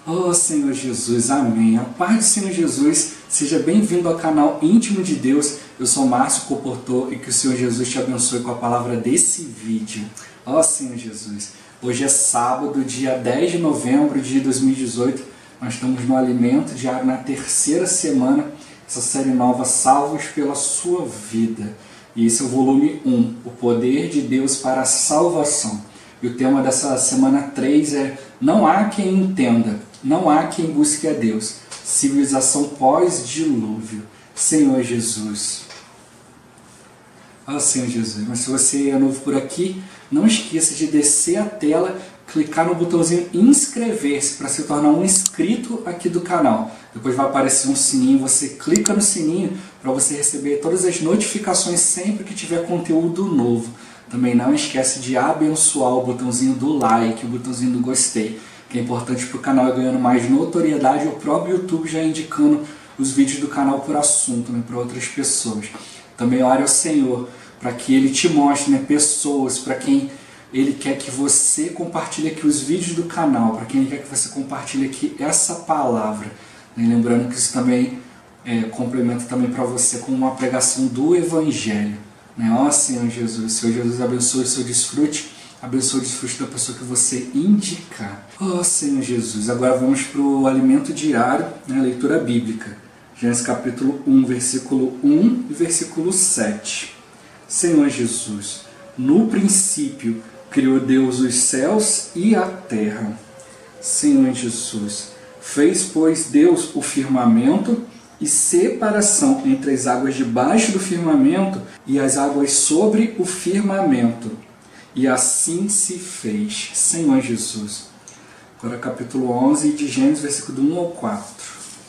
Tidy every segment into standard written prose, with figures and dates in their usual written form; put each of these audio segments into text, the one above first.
Oh Senhor Jesus, amém. A paz do Senhor Jesus, seja bem-vindo ao canal Íntimo de Deus. Eu sou Márcio Comportor e que o Senhor Jesus te abençoe com a palavra desse vídeo. Oh Senhor Jesus, hoje é sábado, dia 10 de novembro de 2018. Nós estamos no Alimento Diário na terceira semana, essa série nova, Salvos pela Sua Vida. E esse é o volume 1, o poder de Deus para a salvação. E o tema dessa semana 3 é Não há quem entenda, não há quem busque a Deus. Civilização pós-dilúvio. Senhor Jesus. Ah, Senhor Jesus. Mas se você é novo por aqui, não esqueça de descer a tela, clicar no botãozinho inscrever-se para se tornar um inscrito aqui do canal. Depois vai aparecer um sininho, você clica no sininho para você receber todas as notificações sempre que tiver conteúdo novo. Também não esquece de abençoar o botãozinho do like, o botãozinho do gostei, que é importante para o canal ir ganhando mais notoriedade, o próprio YouTube já indicando os vídeos do canal por assunto, né, para outras pessoas. Também ore ao Senhor para que Ele te mostre, né, pessoas para quem Ele quer que você compartilhe aqui os vídeos do canal, para quem Ele quer que você compartilhe aqui essa palavra. Né, lembrando que isso também complementa também para você com uma pregação do Evangelho. Ó Senhor Jesus, Senhor Jesus abençoe o seu desfrute, abençoe o desfrute da pessoa que você indicar. Ó Senhor Jesus, agora vamos para o alimento diário, né, leitura bíblica. Gênesis capítulo 1, versículo 1 e versículo 7. Senhor Jesus, no princípio criou Deus os céus e a terra. Senhor Jesus, fez, pois, Deus o firmamento e separação entre as águas debaixo do firmamento e as águas sobre o firmamento. E assim se fez. Senhor Jesus. Agora capítulo 11 de Gênesis, versículo 1 ao 4.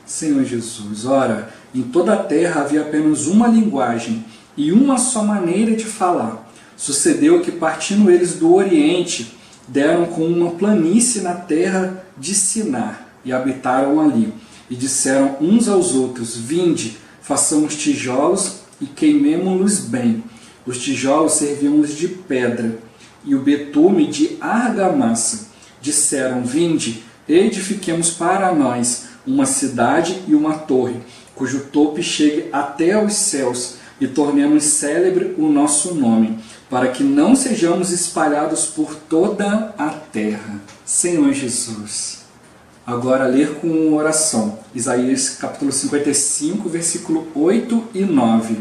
Senhor Jesus, ora, em toda a terra havia apenas uma linguagem e uma só maneira de falar. Sucedeu que, partindo eles do Oriente, deram com uma planície na terra de Sinar e habitaram ali. E disseram uns aos outros, vinde, façamos tijolos e queimemo-los bem. Os tijolos serviam-nos de pedra e o betume de argamassa. Disseram, vinde, edifiquemos para nós uma cidade e uma torre, cujo topo chegue até aos céus, e tornemos célebre o nosso nome, para que não sejamos espalhados por toda a terra. Senhor Jesus. Agora ler com oração. Isaías capítulo 55, versículo 8 e 9.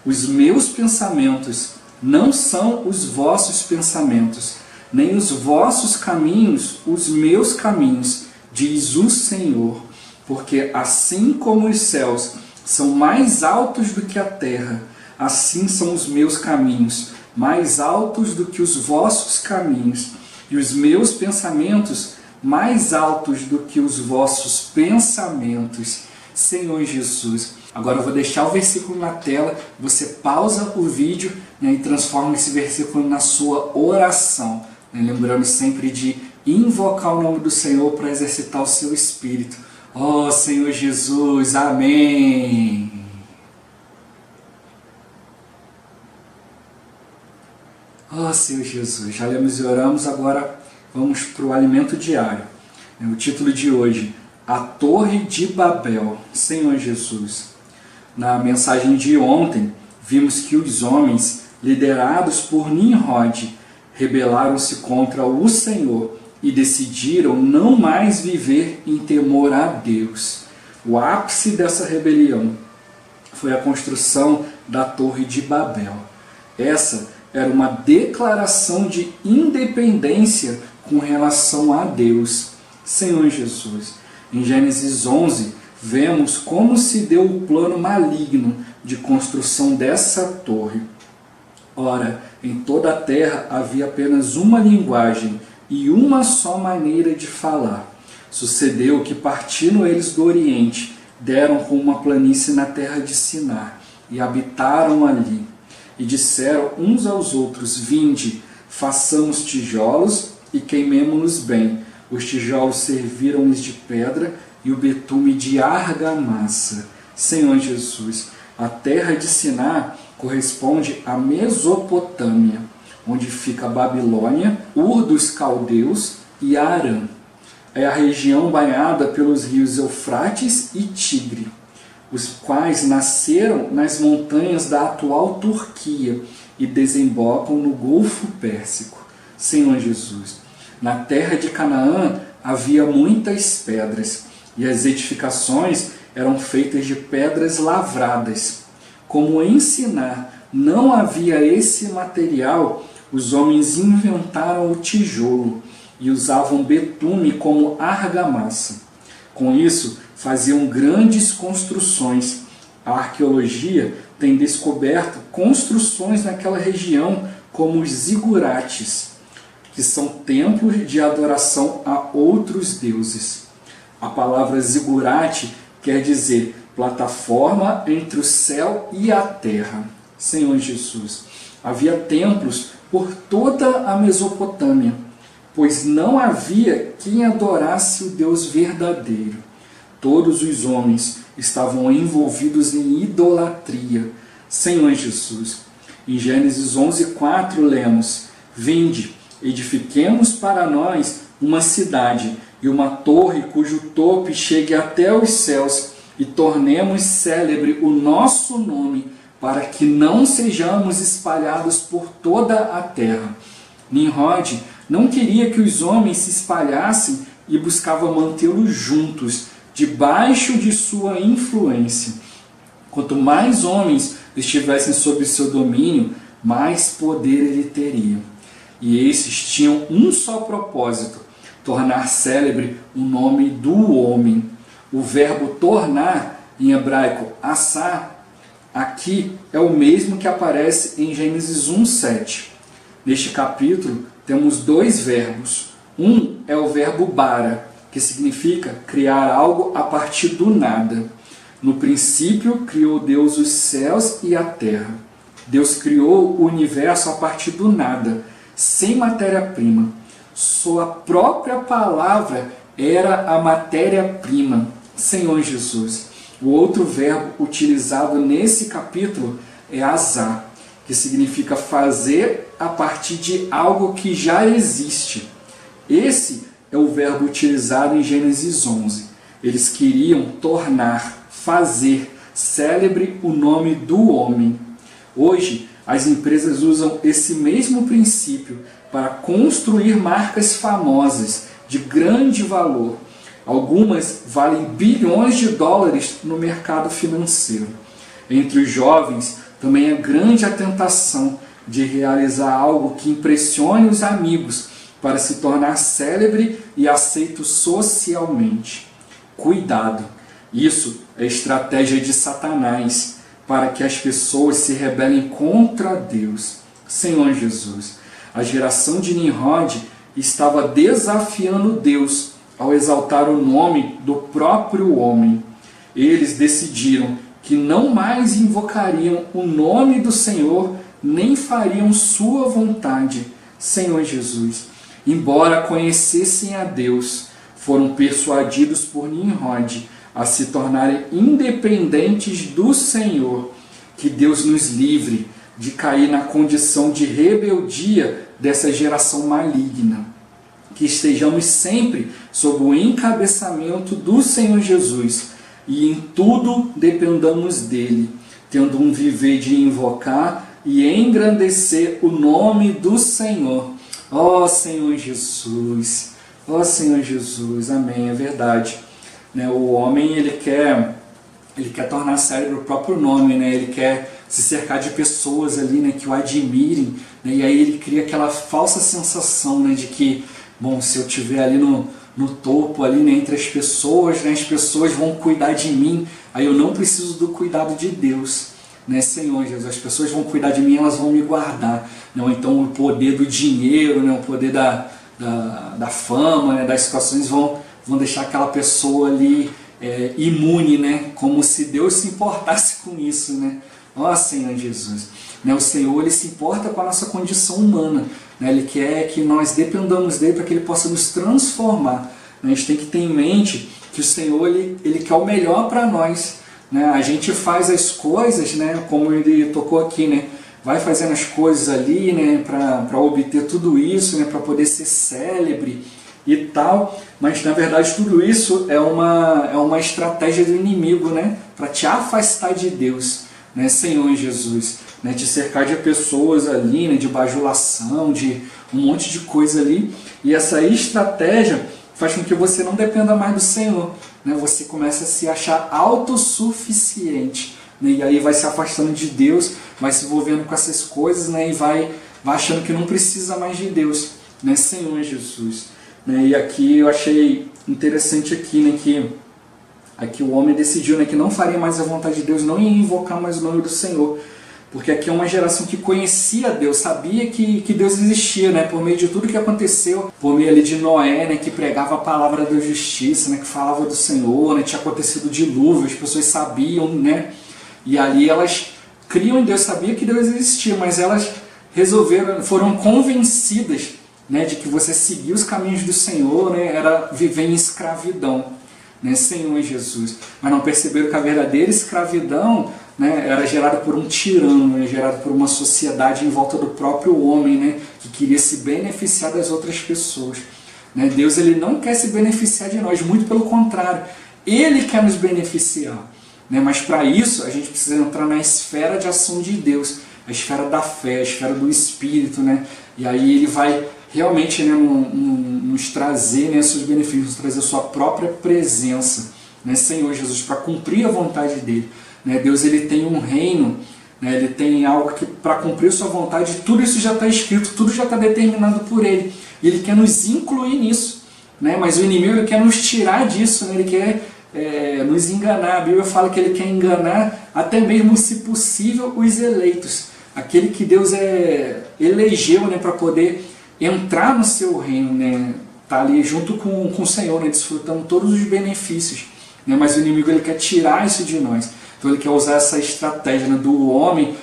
Os meus pensamentos não são os vossos pensamentos, nem os vossos caminhos os meus caminhos, diz o Senhor. Porque assim como os céus são mais altos do que a terra, assim são os meus caminhos, mais altos do que os vossos caminhos, e os meus pensamentos mais altos do que os vossos pensamentos. Senhor Jesus. Agora eu vou deixar o versículo na tela, você pausa o vídeo, né, e transforma esse versículo na sua oração. Né, lembrando sempre de invocar o nome do Senhor para exercitar o seu espírito. Ó Senhor Jesus, amém. Ó Senhor Jesus, já lemos e oramos, agora vamos para o alimento diário. O título de hoje, A Torre de Babel. Senhor Jesus. Na mensagem de ontem, vimos que os homens, liderados por Nimrod, rebelaram-se contra o Senhor e decidiram não mais viver em temor a Deus. O ápice dessa rebelião foi a construção da Torre de Babel. Essa era uma declaração de independência com relação a Deus. Senhor Jesus, em Gênesis 11, vemos como se deu o plano maligno de construção dessa torre. Ora, em toda a terra havia apenas uma linguagem e uma só maneira de falar. Sucedeu que, partindo eles do Oriente, deram com uma planície na terra de Sinar e habitaram ali. E disseram uns aos outros, vinde, façamos tijolos e queimemo-los bem. Os tijolos serviram-lhes de pedra e o betume de argamassa. Senhor Jesus, a terra de Sinar corresponde à Mesopotâmia, onde fica a Babilônia, Ur dos Caldeus e Arã. é a região banhada pelos rios Eufrates e Tigre, os quais nasceram nas montanhas da atual Turquia e desembocam no Golfo Pérsico. Senhor Jesus, na terra de Canaã havia muitas pedras, e as edificações eram feitas de pedras lavradas. Como em Sinar não havia esse material, os homens inventaram o tijolo e usavam betume como argamassa. Com isso, faziam grandes construções. A arqueologia tem descoberto construções naquela região como os zigurates, que são templos de adoração a outros deuses. A palavra zigurate quer dizer plataforma entre o céu e a terra. Senhor Jesus, havia templos por toda a Mesopotâmia, pois não havia quem adorasse o Deus verdadeiro. Todos os homens estavam envolvidos em idolatria. Senhor Jesus, em Gênesis 11:4 lemos: Vinde, edifiquemos para nós uma cidade e uma torre cujo topo chegue até os céus, e tornemos célebre o nosso nome, para que não sejamos espalhados por toda a terra. Nimrod não queria que os homens se espalhassem e buscava mantê-los juntos, debaixo de sua influência. Quanto mais homens estivessem sob seu domínio, mais poder ele teria. E esses tinham um só propósito: tornar célebre o nome do homem. O verbo tornar, em hebraico, assar, aqui é o mesmo que aparece em Gênesis 1:7. Neste capítulo temos dois verbos. Um é o verbo bara, que significa criar algo a partir do nada. No princípio criou Deus os céus e a terra. Deus criou o universo a partir do nada, sem matéria-prima. Sua própria palavra era a matéria-prima. Senhor Jesus, o outro verbo utilizado nesse capítulo é azar, que significa fazer a partir de algo que já existe. Esse é o verbo utilizado em Gênesis 11. Eles queriam tornar, fazer célebre o nome do homem. Hoje, as empresas usam esse mesmo princípio para construir marcas famosas de grande valor. Algumas valem bilhões de dólares no mercado financeiro. Entre os jovens, também é grande a tentação de realizar algo que impressione os amigos para se tornar célebre e aceito socialmente. Cuidado! Isso é estratégia de Satanás para que as pessoas se rebelem contra Deus. Senhor Jesus, a geração de Nimrod estava desafiando Deus ao exaltar o nome do próprio homem. Eles decidiram que não mais invocariam o nome do Senhor, nem fariam sua vontade. Senhor Jesus, embora conhecessem a Deus, foram persuadidos por Nimrod a se tornarem independentes do Senhor. Que Deus nos livre de cair na condição de rebeldia dessa geração maligna. Que estejamos sempre sob o encabeçamento do Senhor Jesus e em tudo dependamos dele, tendo um viver de invocar e engrandecer o nome do Senhor. Ó Senhor Jesus, ó Senhor Jesus, amém, é verdade. O homem ele quer tornar célebre o próprio nome, ele quer se cercar de pessoas ali, que o admirem, e aí ele cria aquela falsa sensação, de que, bom, se eu estiver ali no topo, ali, entre as pessoas vão cuidar de mim, aí eu não preciso do cuidado de Deus, Senhor Jesus, as pessoas vão cuidar de mim, elas vão me guardar, ou então o poder do dinheiro, o poder da fama, das situações vão deixar aquela pessoa ali imune, como se Deus se importasse com isso, Ó Senhor Jesus, o Senhor ele se importa com a nossa condição humana, Ele quer que nós dependamos dele para que ele possa nos transformar. A gente tem que ter em mente que o Senhor ele quer o melhor para nós. A gente faz as coisas, como ele tocou aqui, vai fazendo as coisas ali, para obter tudo isso, para poder ser célebre, e tal, mas na verdade tudo isso é uma estratégia do inimigo, né? Para te afastar de Deus, né? Senhor Jesus, né? Te cercar de pessoas ali, né? De bajulação, de um monte de coisa ali, e essa estratégia faz com que você não dependa mais do Senhor, né? Você começa a se achar autossuficiente, né? E aí vai se afastando de Deus, vai se envolvendo com essas coisas, né? E vai achando que não precisa mais de Deus, né? Senhor Jesus, né? E aqui eu achei interessante aqui, né? Que aqui o homem decidiu, né? Que não faria mais a vontade de Deus, não ia invocar mais o nome do Senhor, porque aqui é uma geração que conhecia Deus, sabia que Deus existia, né? Por meio de tudo que aconteceu, por meio ali de Noé, né? Que pregava a palavra da justiça, né? Que falava do Senhor, né? Tinha acontecido o dilúvio, as pessoas sabiam, né? E ali elas criam em Deus, sabiam que Deus existia, mas elas foram convencidas, né? De que você seguir os caminhos do Senhor, né? Era viver em escravidão, né? Senhor Jesus. Mas não perceberam que a verdadeira escravidão, né, era gerada por um tirano, né, gerada por uma sociedade em volta do próprio homem, né, que queria se beneficiar das outras pessoas, né? Deus, ele não quer se beneficiar de nós, muito pelo contrário, Ele quer nos beneficiar, né? Mas para isso a gente precisa entrar na esfera de ação de Deus, a esfera da fé, a esfera do Espírito, né? E aí Ele vai realmente, né, nos trazer, né, seus benefícios, nos trazer a sua própria presença, né, Senhor Jesus, para cumprir a vontade dEle. Deus, ele tem um reino, né? Ele tem algo que para cumprir sua vontade, tudo isso já está escrito, tudo já está determinado por Ele. E Ele quer nos incluir nisso, né? Mas o inimigo, ele quer nos tirar disso, né? Ele quer nos enganar. A Bíblia fala que Ele quer enganar até mesmo, se possível, os eleitos. Aquele que Deus elegeu, né? Para poder entrar no seu reino, né? Tá ali junto com o Senhor, né? Desfrutando todos os benefícios, né? Mas o inimigo, ele quer tirar isso de nós. Então ele quer usar essa estratégia, né, do homem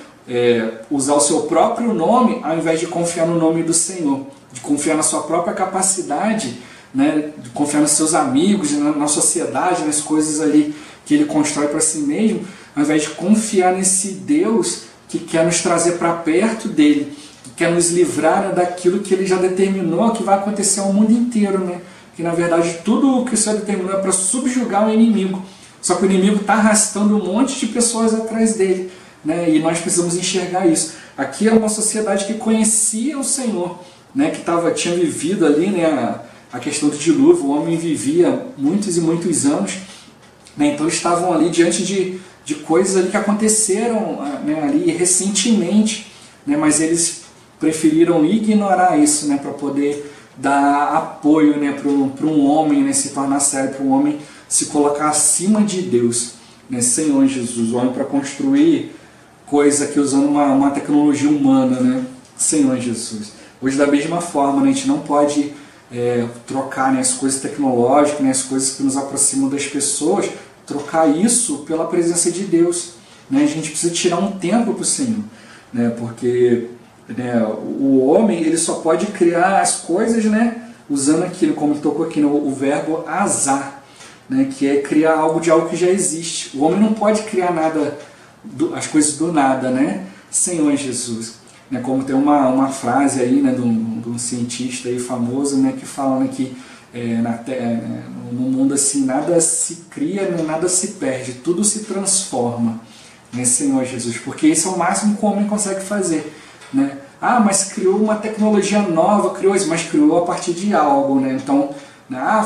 usar o seu próprio nome ao invés de confiar no nome do Senhor, de confiar na sua própria capacidade, né, de confiar nos seus amigos, na sociedade, nas coisas ali que ele constrói para si mesmo, ao invés de confiar nesse Deus que quer nos trazer para perto dele, que quer nos livrar, né, daquilo que ele já determinou que vai acontecer ao mundo inteiro, né? Que na verdade tudo o que o Senhor determinou é para subjugar o inimigo. Só que o inimigo está arrastando um monte de pessoas atrás dele, né? E nós precisamos enxergar isso. Aqui era uma sociedade que conhecia o Senhor, né? Que tinha vivido ali, né, a questão do dilúvio. O homem vivia muitos e muitos anos, né? Então eles estavam ali diante de coisas ali que aconteceram, né, ali recentemente, né? Mas eles preferiram ignorar isso, né, para poder dar apoio, né, para um homem, né, se tornar sério, para um homem se colocar acima de Deus, né? Senhor Jesus, o homem para construir coisa aqui usando uma tecnologia humana, né? Senhor Jesus. Hoje, da mesma forma, né, a gente não pode trocar, né, as coisas tecnológicas, né, as coisas que nos aproximam das pessoas, trocar isso pela presença de Deus, né? A gente precisa tirar um tempo para o Senhor, né? Porque, né, o homem, ele só pode criar as coisas, né, usando aquilo, como tocou aqui, no, o verbo azar, né, que é criar algo de algo que já existe. O homem não pode criar nada, as coisas do nada, né? Senhor Jesus. Né, como tem uma frase aí, né, de um cientista aí famoso, né, que fala, né, que no mundo assim nada se cria, né, nada se perde, tudo se transforma, né, Senhor Jesus. Porque isso é o máximo que o homem consegue fazer, né? Ah, mas criou uma tecnologia nova, mas criou a partir de algo, né? Então,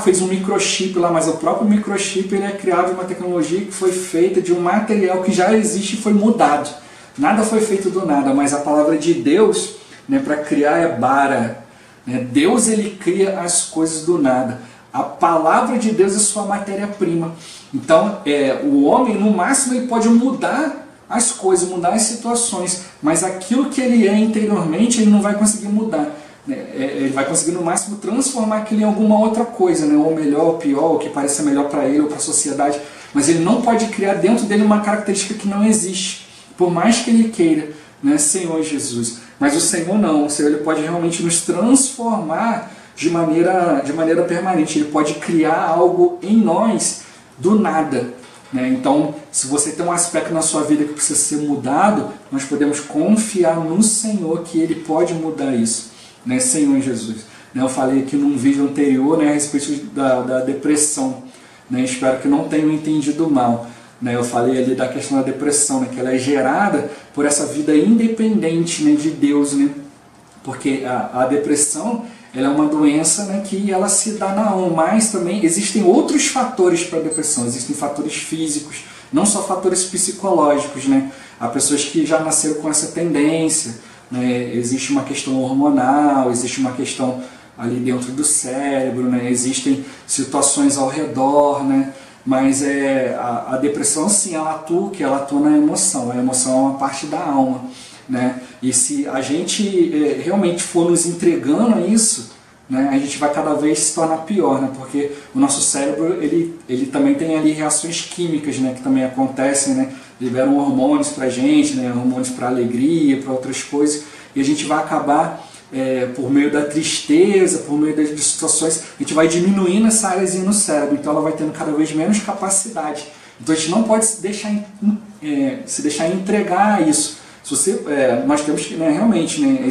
fez um microchip lá, mas o próprio microchip, ele é criado de uma tecnologia que foi feita de um material que já existe e foi mudado. Nada foi feito do nada, mas a palavra de Deus, né, para criar é bara. Né? Deus, ele cria as coisas do nada. A palavra de Deus é sua matéria-prima. Então, o homem, no máximo, ele pode mudar as coisas, mudar as situações, mas aquilo que ele é interiormente, ele não vai conseguir mudar. Ele vai conseguir no máximo transformar aquilo em alguma outra coisa, né? Ou melhor, ou pior, ou que pareça melhor para ele ou para a sociedade, mas ele não pode criar dentro dele uma característica que não existe, por mais que ele queira, né? Senhor Jesus. Mas o Senhor não, o Senhor, ele pode realmente nos transformar de maneira permanente, ele pode criar algo em nós do nada, né? Então, se você tem um aspecto na sua vida que precisa ser mudado, nós podemos confiar no Senhor que ele pode mudar isso, né, Senhor Jesus. né? Eu falei aqui num vídeo anterior, né, a respeito da depressão, né? Espero que não tenham entendido mal, né? Eu falei ali da questão da depressão, né, que ela é gerada por essa vida independente, né, de Deus, né? Porque a depressão, ela é uma doença, né, que ela se dá na alma, mas também existem outros fatores para a depressão, existem fatores físicos, não só fatores psicológicos, né? Há pessoas que já nasceram com essa tendência, né? Existe uma questão hormonal, existe uma questão ali dentro do cérebro, né? Existem situações ao redor, né? Mas a depressão, sim, ela atua na emoção. A emoção é uma parte da alma, né? E se a gente realmente for nos entregando a isso, né, a gente vai cada vez se tornar pior, né? Porque o nosso cérebro ele também tem ali reações químicas, né, que também acontecem, né? Liberam hormônios pra gente, né? Hormônios para alegria, para outras coisas, e a gente vai acabar por meio da tristeza, por meio das situações, a gente vai diminuindo essa áreazinha no cérebro, então ela vai tendo cada vez menos capacidade. Então a gente não pode se deixar entregar a isso. Nós temos que, né, realmente, né,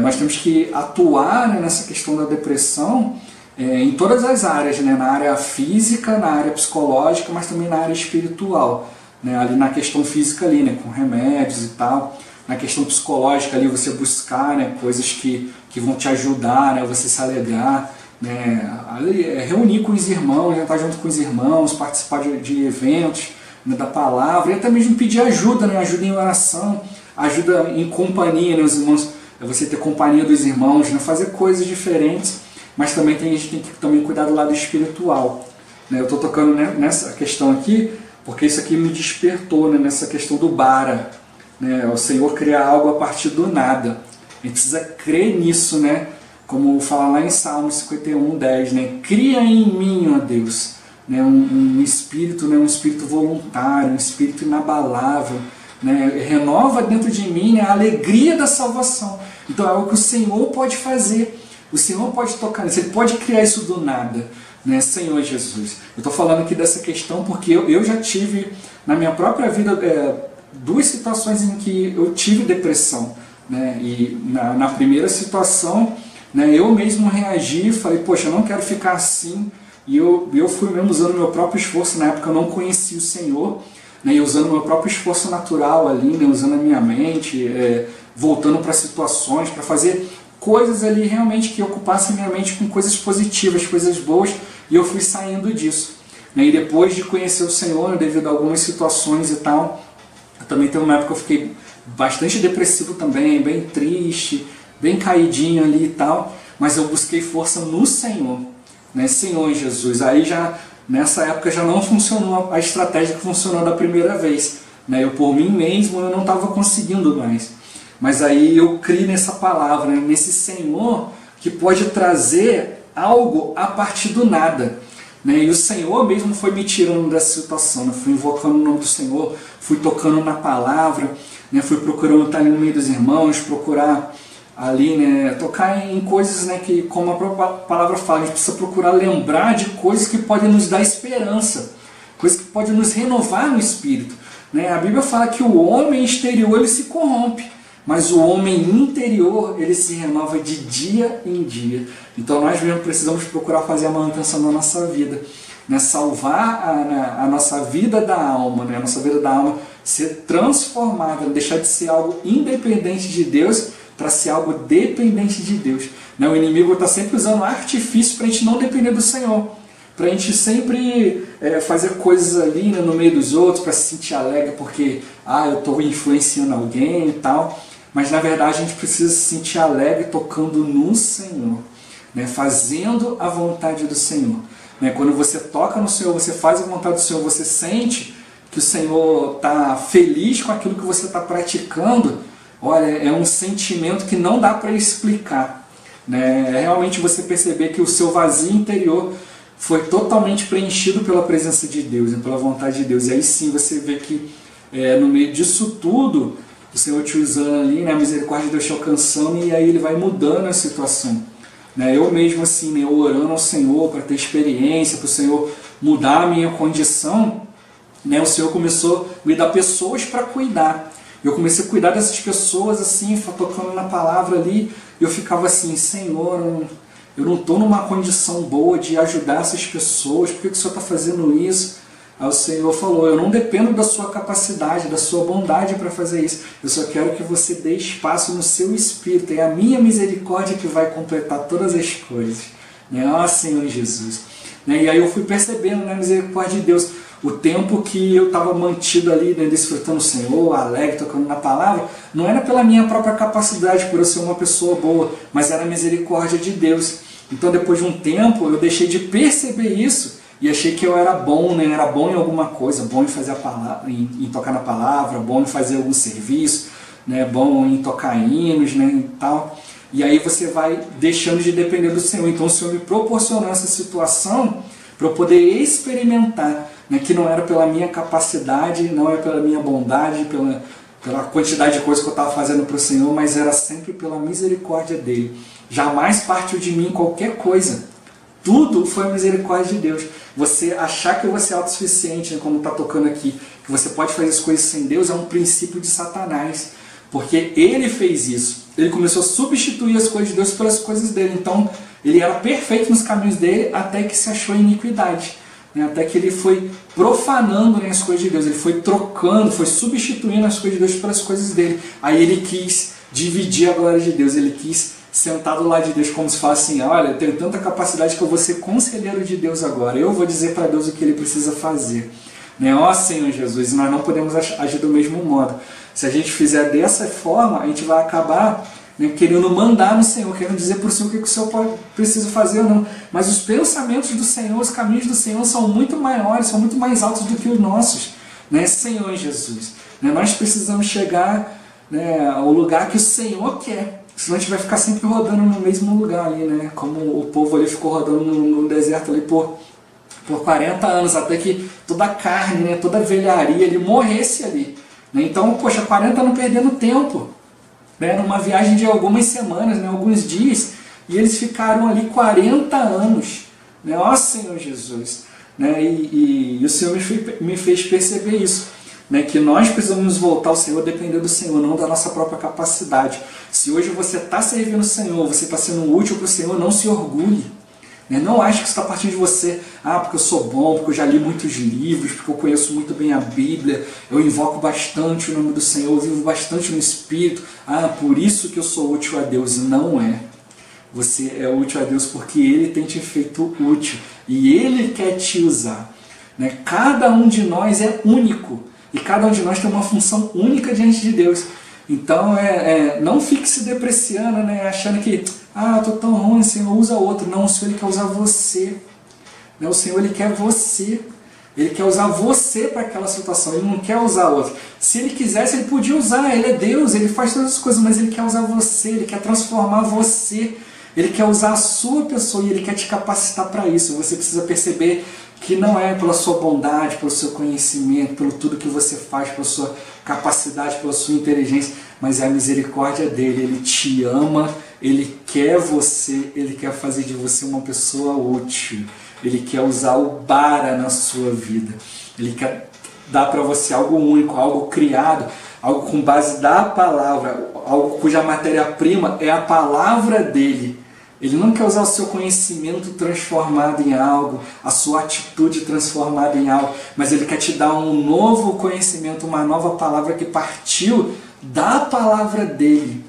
nós temos que atuar, né, nessa questão da depressão em todas as áreas, né, na área física, na área psicológica, mas também na área espiritual, né, ali na questão física ali, né, com remédios e tal. Na questão psicológica ali, você buscar, né, coisas que vão te ajudar, né, você se alegrar, né, reunir com os irmãos, né, estar junto com os irmãos, participar de eventos, né, da palavra, e até mesmo pedir ajuda, né, ajuda em oração, ajuda em companhia, né, os irmãos, você ter companhia dos irmãos, né, fazer coisas diferentes, mas também a gente tem que também cuidar do lado espiritual, né. Eu estou tocando, né, nessa questão aqui, porque isso aqui me despertou, né, nessa questão do bara, né, o Senhor cria algo a partir do nada. A gente precisa crer nisso, né? Como fala lá em Salmo 51:10, né? Cria em mim, ó Deus, né, um espírito, né, um espírito voluntário, um espírito inabalável, né? Renova dentro de mim, né, a alegria da salvação. Então é algo que o Senhor pode fazer. O Senhor pode tocar nisso, Ele pode criar isso do nada, né, Senhor Jesus. Eu estou falando aqui dessa questão porque eu já tive na minha própria vida duas situações em que eu tive depressão, né? E na primeira situação, né, eu mesmo reagi, falei, poxa, eu não quero ficar assim, e eu fui mesmo usando meu próprio esforço. Na época eu não conhecia o Senhor, né, e usando meu próprio esforço natural ali, né, usando a minha mente, voltando para situações, para fazer coisas ali realmente que ocupassem minha mente com coisas positivas, coisas boas, e eu fui saindo disso, né? E depois de conhecer o Senhor, devido a algumas situações e tal, também tem uma época que eu fiquei bastante depressivo também, bem triste, bem caidinho ali e tal, mas eu busquei força no Senhor, né? Senhor Jesus. Aí já, nessa época já não funcionou a estratégia que funcionou da primeira vez, né? Eu por mim mesmo eu não estava conseguindo mais, mas aí eu criei nessa palavra, né? Nesse Senhor que pode trazer algo a partir do nada, né? E o Senhor mesmo foi me tirando dessa situação, né? Fui invocando o nome do Senhor, fui tocando na palavra, né? Fui procurando estar ali no meio dos irmãos, procurar ali, né, tocar em coisas, né, que, como a própria palavra fala, a gente precisa procurar lembrar de coisas que podem nos dar esperança, coisas que podem nos renovar no espírito, né? A Bíblia fala que o homem exterior ele se corrompe, mas o homem interior ele se renova de dia em dia. Então nós mesmo precisamos procurar fazer a manutenção da nossa vida, né? Salvar a nossa vida da alma, né? A nossa vida da alma ser transformada, deixar de ser algo independente de Deus para ser algo dependente de Deus, né? O inimigo está sempre usando artifício para a gente não depender do Senhor, para a gente sempre fazer coisas ali, né, no meio dos outros, para se sentir alegre porque eu estou influenciando alguém e tal. Mas na verdade a gente precisa se sentir alegre tocando no Senhor, né? Fazendo a vontade do Senhor, né? Quando você toca no Senhor, você faz a vontade do Senhor, você sente que o Senhor está feliz com aquilo que você está praticando. Olha, é um sentimento que não dá para explicar, né? É realmente você perceber que o seu vazio interior foi totalmente preenchido pela presença de Deus, né? Pela vontade de Deus. E aí sim você vê que no meio disso tudo, o Senhor te usando ali, né, a misericórdia de Deus te alcançando, e aí Ele vai mudando a situação, né? Eu mesmo assim, né, orando ao Senhor para ter experiência, para o Senhor mudar a minha condição, né, o Senhor começou a me dar pessoas para cuidar. Eu comecei a cuidar dessas pessoas assim, tocando na palavra ali, e eu ficava assim, Senhor, eu não estou numa condição boa de ajudar essas pessoas, por que o Senhor está fazendo isso? Aí o Senhor falou, eu não dependo da sua capacidade, da sua bondade para fazer isso. Eu só quero que você dê espaço no seu espírito. É a minha misericórdia que vai completar todas as coisas. Ó Senhor Jesus. E aí eu fui percebendo a misericórdia de Deus. O tempo que eu estava mantido ali, desfrutando o Senhor, alegre, tocando na palavra, não era pela minha própria capacidade, por eu ser uma pessoa boa, mas era a misericórdia de Deus. Então depois de um tempo eu deixei de perceber isso, e achei que eu era bom, era bom em alguma coisa, bom em fazer a palavra, em tocar na palavra, bom em fazer algum serviço, bom em tocar hinos, e tal. E aí você vai deixando de depender do Senhor. Então o Senhor me proporcionou essa situação para eu poder experimentar, que não era pela minha capacidade, não era pela minha bondade, pela quantidade de coisas que eu estava fazendo para o Senhor, mas era sempre pela misericórdia dEle. Jamais partiu de mim qualquer coisa. Tudo foi a misericórdia de Deus. Você achar que você é autossuficiente, como está tocando aqui, que você pode fazer as coisas sem Deus, é um princípio de Satanás. Porque ele fez isso. Ele começou a substituir as coisas de Deus pelas coisas dele. Então, ele era perfeito nos caminhos dele até que se achou iniquidade. Até que ele foi profanando as coisas de Deus. Ele foi trocando, foi substituindo as coisas de Deus pelas coisas dele. Aí ele quis dividir a glória de Deus. Ele quis sentar do lado de Deus, como se fala assim, olha, eu tenho tanta capacidade que eu vou ser conselheiro de Deus agora. Eu vou dizer para Deus o que ele precisa fazer. Ó Senhor Jesus, e nós não podemos agir do mesmo modo. Se a gente fizer dessa forma, a gente vai acabar querendo mandar no Senhor, querendo dizer para o Senhor o que o Senhor precisa fazer ou não. Mas os pensamentos do Senhor, os caminhos do Senhor são muito maiores, são muito mais altos do que os nossos. Senhor Jesus. Nós precisamos chegar ao lugar que o Senhor quer. Senão a gente vai ficar sempre rodando no mesmo lugar ali, como o povo ali ficou rodando no deserto ali por 40 anos, até que toda a carne, toda a velharia ele morresse ali. Então, 40 anos perdendo tempo, numa viagem de algumas semanas, alguns dias, e eles ficaram ali 40 anos. Ó Senhor Jesus. E o Senhor me fez perceber isso. Que nós precisamos voltar ao Senhor, depender do Senhor, não da nossa própria capacidade. Se hoje você está servindo o Senhor, você está sendo útil para o Senhor, não se orgulhe. Não ache que isso está partindo de você, porque eu sou bom, porque eu já li muitos livros, porque eu conheço muito bem a Bíblia, eu invoco bastante o nome do Senhor, eu vivo bastante no Espírito, por isso que eu sou útil a Deus. Não é. Você é útil a Deus porque Ele tem te feito útil e Ele quer te usar. Cada um de nós é único. E cada um de nós tem uma função única diante de Deus. Então, não fique se depreciando, achando que, eu estou tão ruim, o Senhor usa outro. Não, o Senhor ele quer usar você. O Senhor ele quer você. Ele quer usar você para aquela situação. Ele não quer usar outro. Se ele quisesse, ele podia usar. Ele é Deus, ele faz todas as coisas, mas ele quer usar você. Ele quer transformar você. Ele quer usar a sua pessoa e ele quer te capacitar para isso. Você precisa perceber que não é pela sua bondade, pelo seu conhecimento, pelo tudo que você faz, pela sua capacidade, pela sua inteligência, mas é a misericórdia dele. Ele te ama, ele quer você, ele quer fazer de você uma pessoa útil. Ele quer usar o bara na sua vida. Ele quer dar para você algo único, algo criado, algo com base da palavra, algo cuja matéria-prima é a palavra dele. Ele não quer usar o seu conhecimento transformado em algo, a sua atitude transformada em algo, mas ele quer te dar um novo conhecimento, uma nova palavra que partiu da palavra dele.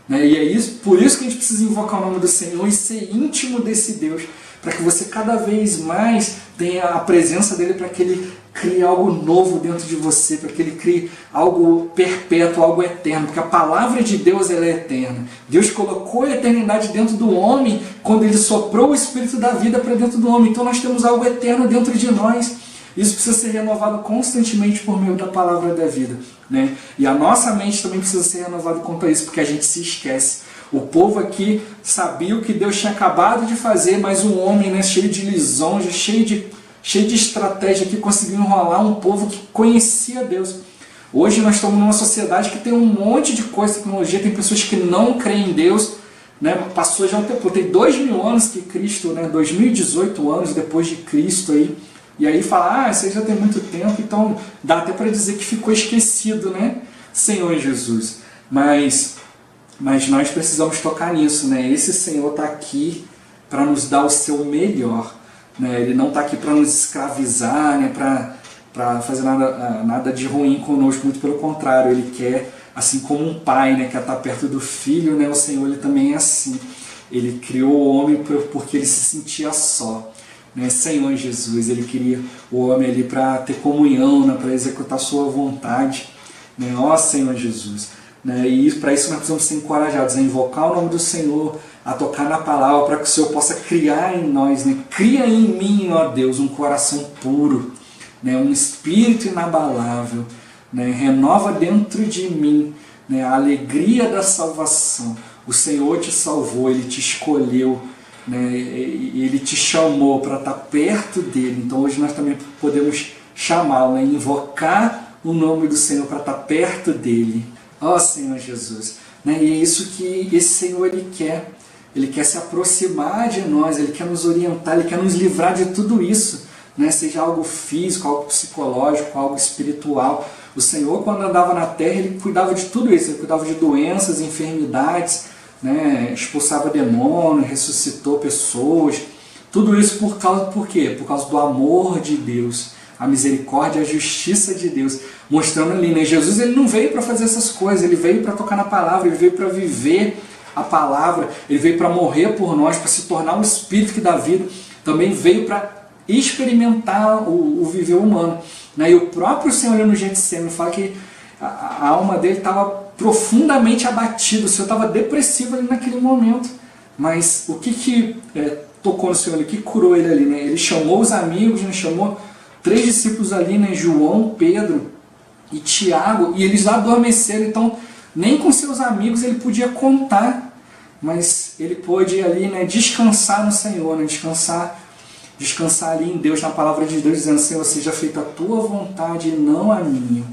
E é isso, por isso que a gente precisa invocar o nome do Senhor e ser íntimo desse Deus, para que você cada vez mais tenha a presença dele, para que ele crie algo novo dentro de você, para que ele crie algo perpétuo, algo eterno, porque a palavra de Deus ela é eterna. Deus colocou a eternidade dentro do homem quando ele soprou o Espírito da vida para dentro do homem. Então nós temos algo eterno dentro de nós. Isso precisa ser renovado constantemente por meio da palavra da vida. E a nossa mente também precisa ser renovada quanto a isso, porque a gente se esquece. O povo aqui sabia o que Deus tinha acabado de fazer, mas um homem cheio de lisonja, cheio de estratégia, que conseguiu enrolar um povo que conhecia Deus. Hoje nós estamos numa sociedade que tem um monte de coisa, tecnologia, tem pessoas que não creem em Deus. Passou já um tempo, tem 2000 anos que Cristo, 2018 anos depois de Cristo aí. E aí fala, isso aí já tem muito tempo, então dá até para dizer que ficou esquecido, Senhor Jesus. Mas nós precisamos tocar nisso, né? Esse Senhor está aqui para nos dar o seu melhor, né? Ele não está aqui para nos escravizar, né? Para fazer nada de ruim conosco, muito pelo contrário, Ele quer, assim como um pai, né, quer estar perto do filho, né? O Senhor Ele também é assim. Ele criou o homem porque Ele se sentia só, né? Senhor Jesus, Ele queria o homem ali para ter comunhão, né? Para executar a sua vontade, né? Ó Senhor Jesus, né? E para isso nós precisamos ser encorajados a invocar o nome do Senhor, a tocar na palavra, para que o Senhor possa criar em nós, né? Cria em mim, ó Deus, um coração puro, né? Um espírito inabalável, né? Renova dentro de mim, né? A alegria da salvação. O Senhor te salvou, Ele te escolheu, né? Ele te chamou para estar perto dEle. Então hoje nós também podemos chamá-lo, né? Invocar o nome do Senhor para estar perto dEle. Ó Senhor Jesus, né? E é isso que esse Senhor Ele quer. Ele quer se aproximar de nós, Ele quer nos orientar, Ele quer nos livrar de tudo isso, né? Seja algo físico, algo psicológico, algo espiritual. O Senhor, quando andava na terra, Ele cuidava de tudo isso. Ele cuidava de doenças, enfermidades, né? Expulsava demônios, ressuscitou pessoas. Tudo isso por quê? Por causa do amor de Deus, a misericórdia, a justiça de Deus, mostrando ali, né? Jesus Ele não veio para fazer essas coisas, Ele veio para tocar na palavra, Ele veio para viver a palavra, Ele veio para morrer por nós, para se tornar o Espírito que dá vida, também veio para experimentar o viver humano, né? E o próprio Senhor no Getsêmani fala que a alma dele estava profundamente abatida, o Senhor estava depressivo ali naquele momento, mas o que tocou no Senhor, o que curou ele ali, né? Ele chamou os amigos, né? Chamou 3 discípulos ali, né? João, Pedro e Tiago, e eles adormeceram. Então nem com seus amigos ele podia contar, mas ele pôde ali, né, descansar no Senhor, né? Descansar ali em Deus, na palavra de Deus, dizendo: Senhor, seja feita a tua vontade e não a minha,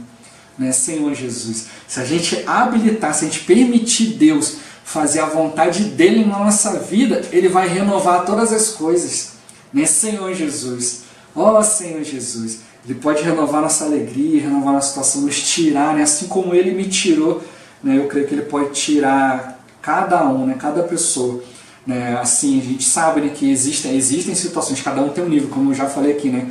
né? Senhor Jesus, se a gente habilitar, se a gente permitir Deus fazer a vontade dele na nossa vida, Ele vai renovar todas as coisas, né? Senhor Jesus, ó Senhor Jesus, Ele pode renovar nossa alegria, renovar nossa situação, nos tirar, né? Assim como Ele me tirou, né? Eu creio que Ele pode tirar cada um, né? Cada pessoa, né? Assim, a gente sabe, né, que existem situações, cada um tem um nível, como eu já falei aqui, né?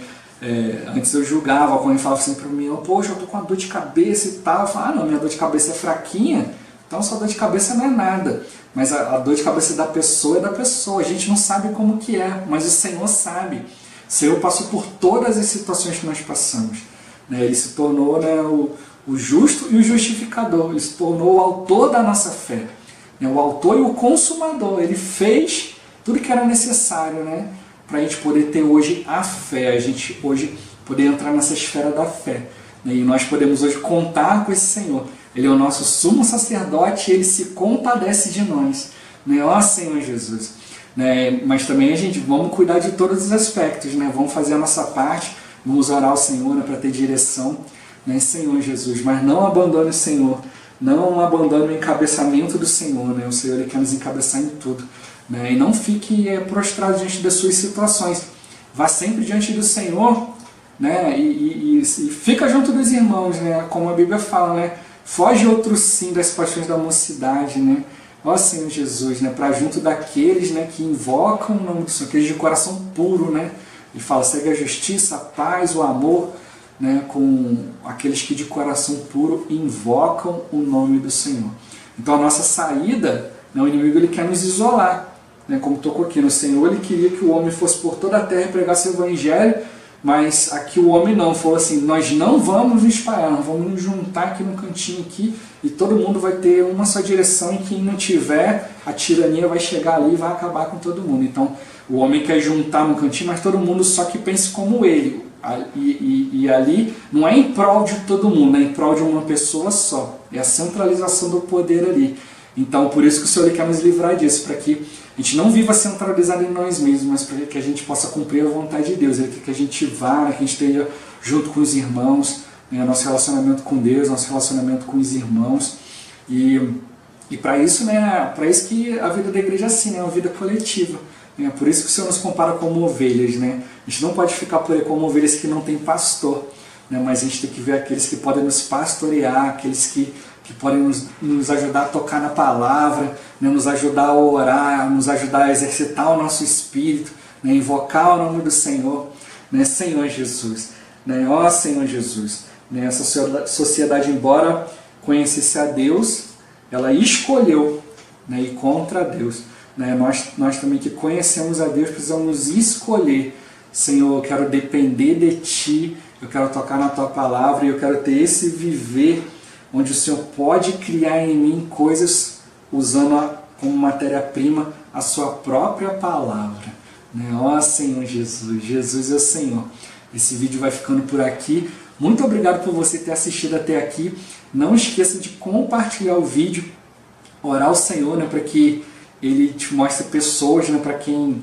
Antes eu julgava, quando ele falava assim para mim: poxa, eu tô com uma dor de cabeça e tal. Eu falava: não, minha dor de cabeça é fraquinha, então sua dor de cabeça não é nada. Mas a dor de cabeça da pessoa é da pessoa, a gente não sabe como que é, mas o Senhor sabe. O Senhor passou por todas as situações que nós passamos, né? Ele se tornou, né, o justo e o justificador, Ele se tornou o autor da nossa fé, né? O autor e o consumador. Ele fez tudo que era necessário, né, para a gente poder ter hoje a fé, a gente hoje poder entrar nessa esfera da fé, né? E nós podemos hoje contar com esse Senhor. Ele é o nosso sumo sacerdote e Ele se compadece de nós, né? Ó Senhor Jesus, né? Mas também a gente vamos cuidar de todos os aspectos, né? Vamos fazer a nossa parte, vamos orar ao Senhor, né, para ter direção, né? Senhor Jesus, mas não abandone o Senhor, não abandone o encabeçamento do Senhor, né? O Senhor Ele quer nos encabeçar em tudo, né? E não fique prostrado diante das suas situações, vá sempre diante do Senhor, né? E fica junto dos irmãos, né? Como a Bíblia fala, né? Foge outro sim das paixões da mocidade, né? Ó Senhor Jesus, né? Para junto daqueles, né, que invocam o nome do Senhor, aqueles de coração puro, né? Ele fala: segue a justiça, a paz, o amor, né, com aqueles que de coração puro invocam o nome do Senhor. Então a nossa saída, né, o inimigo ele quer nos isolar, né? Como tocou aqui, no Senhor Ele queria que o homem fosse por toda a terra e pregasse o Evangelho, mas aqui o homem não, falou assim: nós não vamos nos espalhar, nós vamos nos juntar aqui no cantinho aqui, e todo mundo vai ter uma só direção, e quem não tiver, a tirania vai chegar ali e vai acabar com todo mundo. Então o homem quer juntar no cantinho, mas todo mundo só que pense como ele, e ali não é em prol de todo mundo, é em prol de uma pessoa só, é a centralização do poder ali. Então por isso que o Senhor Ele quer nos livrar disso, para que a gente não viva centralizado em nós mesmos, mas para que a gente possa cumprir a vontade de Deus. Ele quer que a gente vá, que a gente esteja junto com os irmãos, né? Nosso relacionamento com Deus, nosso relacionamento com os irmãos. E para isso, né, para isso que a vida da igreja é assim, né, uma vida coletiva. Né? Por isso que o Senhor nos compara como ovelhas. Né? A gente não pode ficar por aí como ovelhas que não tem pastor. né? Mas a gente tem que ver aqueles que podem nos pastorear, aqueles que podem nos ajudar a tocar na palavra, né? Nos ajudar a orar, nos ajudar a exercitar o nosso espírito, né? Invocar o nome do Senhor, né? Senhor Jesus, né? Ó Senhor Jesus, né? Essa sociedade, embora conhecesse a Deus, ela escolheu, né? Ir contra Deus, né? Nós também que conhecemos a Deus precisamos escolher. Senhor, eu quero depender de Ti, eu quero tocar na Tua palavra e eu quero ter esse viver onde o Senhor pode criar em mim coisas usando como matéria-prima a Sua própria palavra, né? Ó Senhor Jesus, Jesus é o Senhor. Esse vídeo vai ficando por aqui. Muito obrigado por você ter assistido até aqui. Não esqueça de compartilhar o vídeo, orar ao Senhor, né, para que Ele te mostre pessoas, né, para quem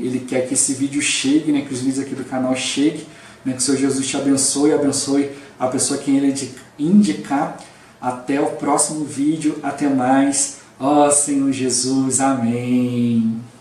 Ele quer que esse vídeo chegue, né, que os vídeos aqui do canal cheguem, né, que o Senhor Jesus te abençoe, abençoe a pessoa a quem Ele indicar. Até o próximo vídeo, até mais. Ó Senhor Jesus, amém.